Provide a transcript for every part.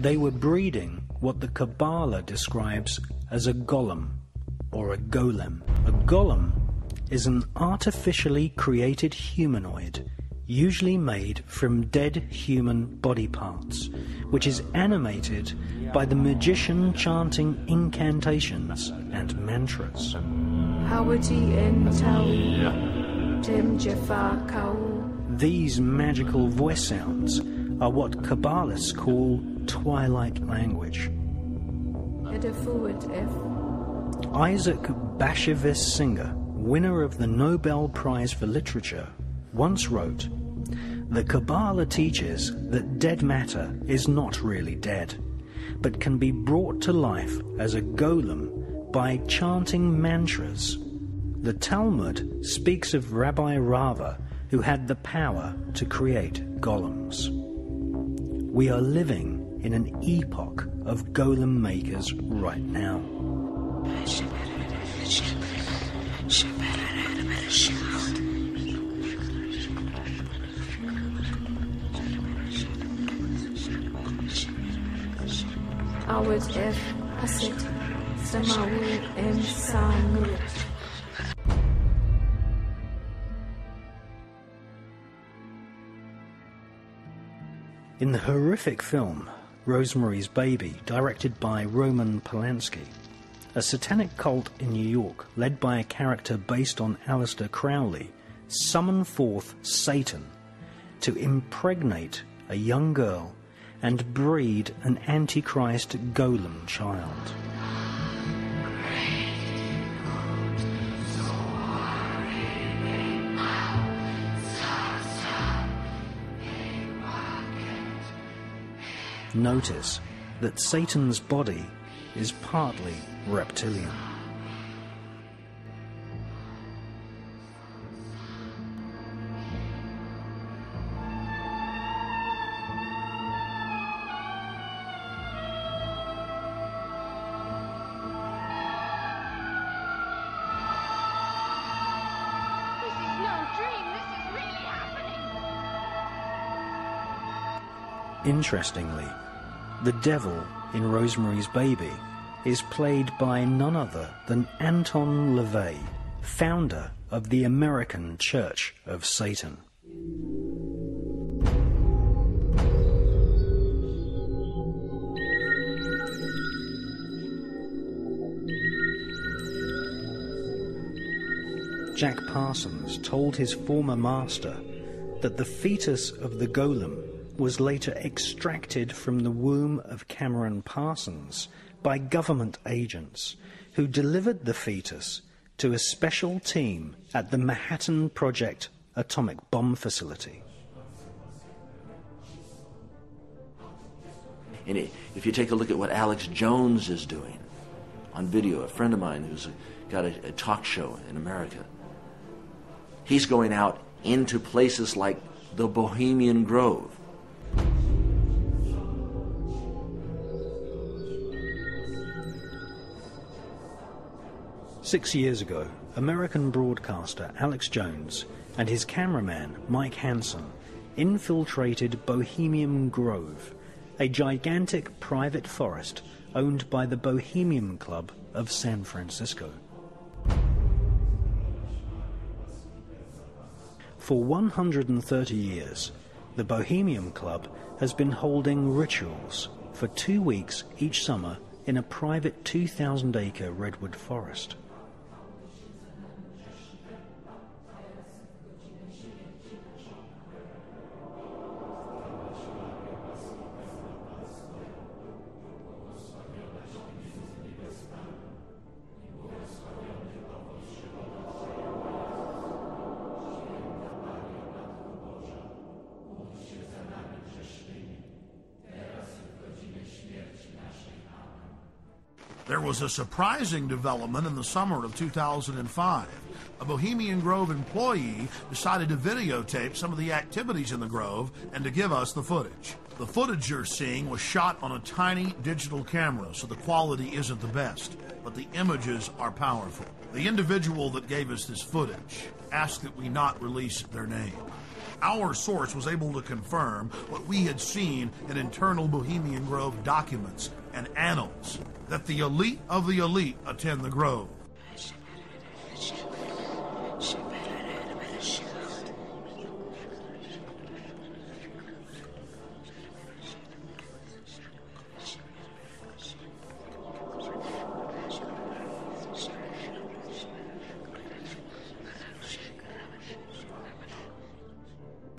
They were breeding what the Kabbalah describes as a golem, or a golem. A golem is an artificially created humanoid, usually made from dead human body parts, which is animated by the magician chanting incantations and mantras. These magical voice sounds are what Kabbalists call twilight language. Isaac Bashevis Singer, winner of the Nobel Prize for Literature, once wrote, "The Kabbalah teaches that dead matter is not really dead, but can be brought to life as a golem by chanting mantras. The Talmud speaks of Rabbi Rava, who had the power to create golems. We are living in an epoch of golem makers right now." In the horrific film Rosemary's Baby, directed by Roman Polanski, a satanic cult in New York, led by a character based on Aleister Crowley, summon forth Satan to impregnate a young girl and breed an Antichrist golem child. Notice that Satan's body is partly reptilian. Interestingly, the devil in Rosemary's Baby is played by none other than Anton LaVey, founder of the American Church of Satan. Jack Parsons told his former master that the fetus of the golem was later extracted from the womb of Cameron Parsons by government agents who delivered the fetus to a special team at the Manhattan Project atomic bomb facility. And if you take a look at what Alex Jones is doing on video, a friend of mine who's got a talk show in America, he's going out into places like the Bohemian Grove. Six years ago, American broadcaster Alex Jones and his cameraman Mike Hansen infiltrated Bohemian Grove, a gigantic private forest owned by the Bohemian Club of San Francisco. For 130 years, the Bohemian Club has been holding rituals for 2 weeks each summer in a private 2,000-acre redwood forest. There was a surprising development in the summer of 2005. A Bohemian Grove employee decided to videotape some of the activities in the Grove and to give us the footage. The footage you're seeing was shot on a tiny digital camera, so the quality isn't the best, but the images are powerful. The individual that gave us this footage asked that we not release their name. Our source was able to confirm what we had seen in internal Bohemian Grove documents and annals, that the elite of the elite attend the Grove.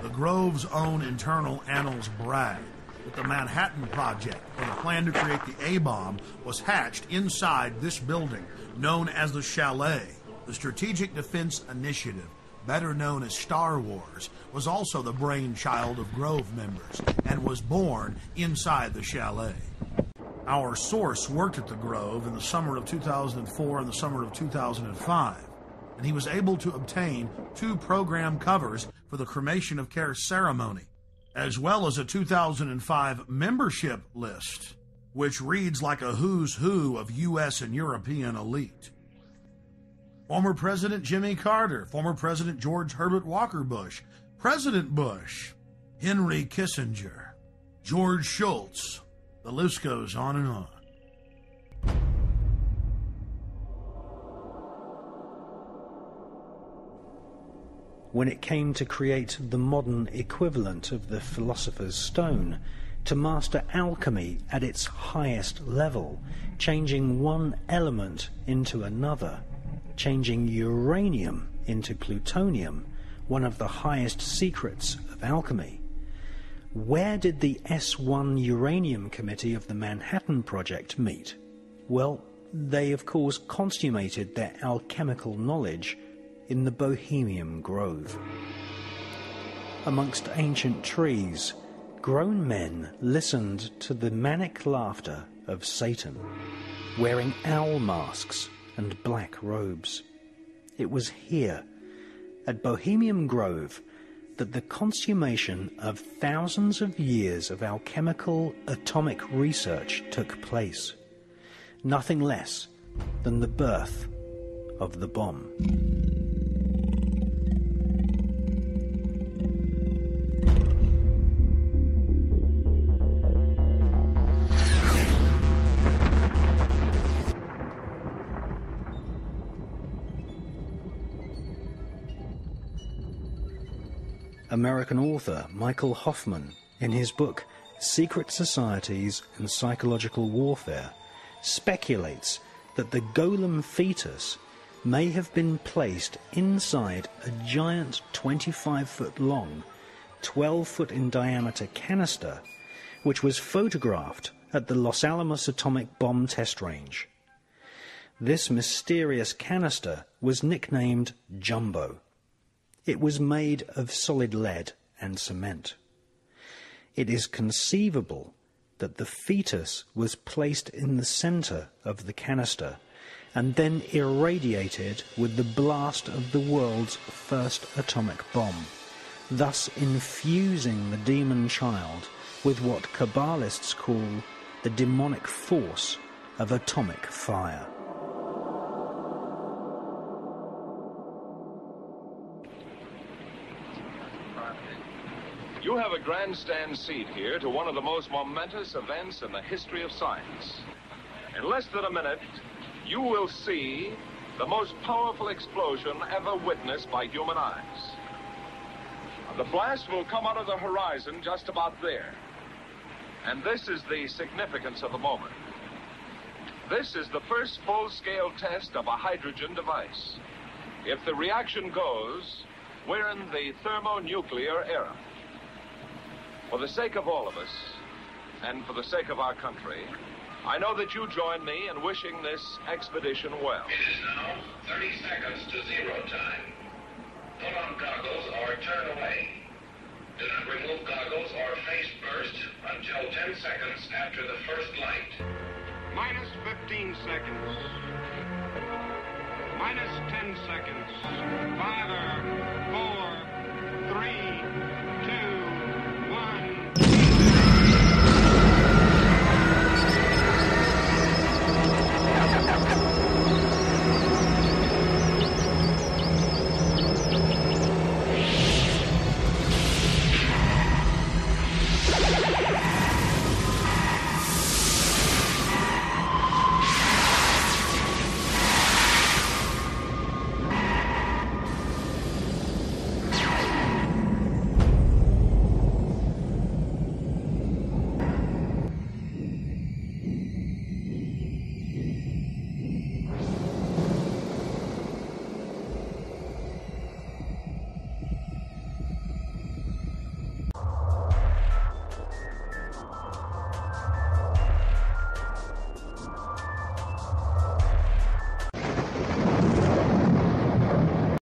The Grove's own internal annals brag that the Manhattan Project, or the plan to create the A-bomb, was hatched inside this building known as the Chalet. The Strategic Defense Initiative, better known as Star Wars, was also the brainchild of Grove members and was born inside the Chalet. Our source worked at the Grove in the summer of 2004 and the summer of 2005, and he was able to obtain 2 program covers for the cremation of care ceremony, as well as a 2005 membership list, which reads like a who's who of U.S. and European elite. Former President Jimmy Carter, former President George Herbert Walker Bush, President Bush, Henry Kissinger, George Shultz. The list goes on and on. When it came to create the modern equivalent of the Philosopher's Stone, to master alchemy at its highest level, changing one element into another, changing uranium into plutonium, one of the highest secrets of alchemy. Where did the S1 Uranium Committee of the Manhattan Project meet? Well, they of course consummated their alchemical knowledge in the Bohemian Grove. Amongst ancient trees, grown men listened to the manic laughter of Satan, wearing owl masks and black robes. It was here, at Bohemian Grove, that the consummation of thousands of years of alchemical atomic research took place. Nothing less than the birth of the bomb. American author Michael Hoffman, in his book Secret Societies and Psychological Warfare, speculates that the golem fetus may have been placed inside a giant 25-foot long, 12-foot in diameter canister, which was photographed at the Los Alamos Atomic Bomb Test Range. This mysterious canister was nicknamed Jumbo. It was made of solid lead and cement. It is conceivable that the fetus was placed in the center of the canister and then irradiated with the blast of the world's first atomic bomb, thus infusing the demon child with what Kabbalists call the demonic force of atomic fire. You have a grandstand seat here to one of the most momentous events in the history of science. In less than a minute, you will see the most powerful explosion ever witnessed by human eyes. The blast will come out of the horizon just about there. And this is the significance of the moment. This is the first full-scale test of a hydrogen device. If the reaction goes, we're in the thermonuclear era. For the sake of all of us, and for the sake of our country, I know that you join me in wishing this expedition well. It is now 30 seconds to zero time. Put on goggles or turn away. Do not remove goggles or face burst until 10 seconds after the first light. Minus 15 seconds. Minus 10 seconds. 5, 4, 3, 2,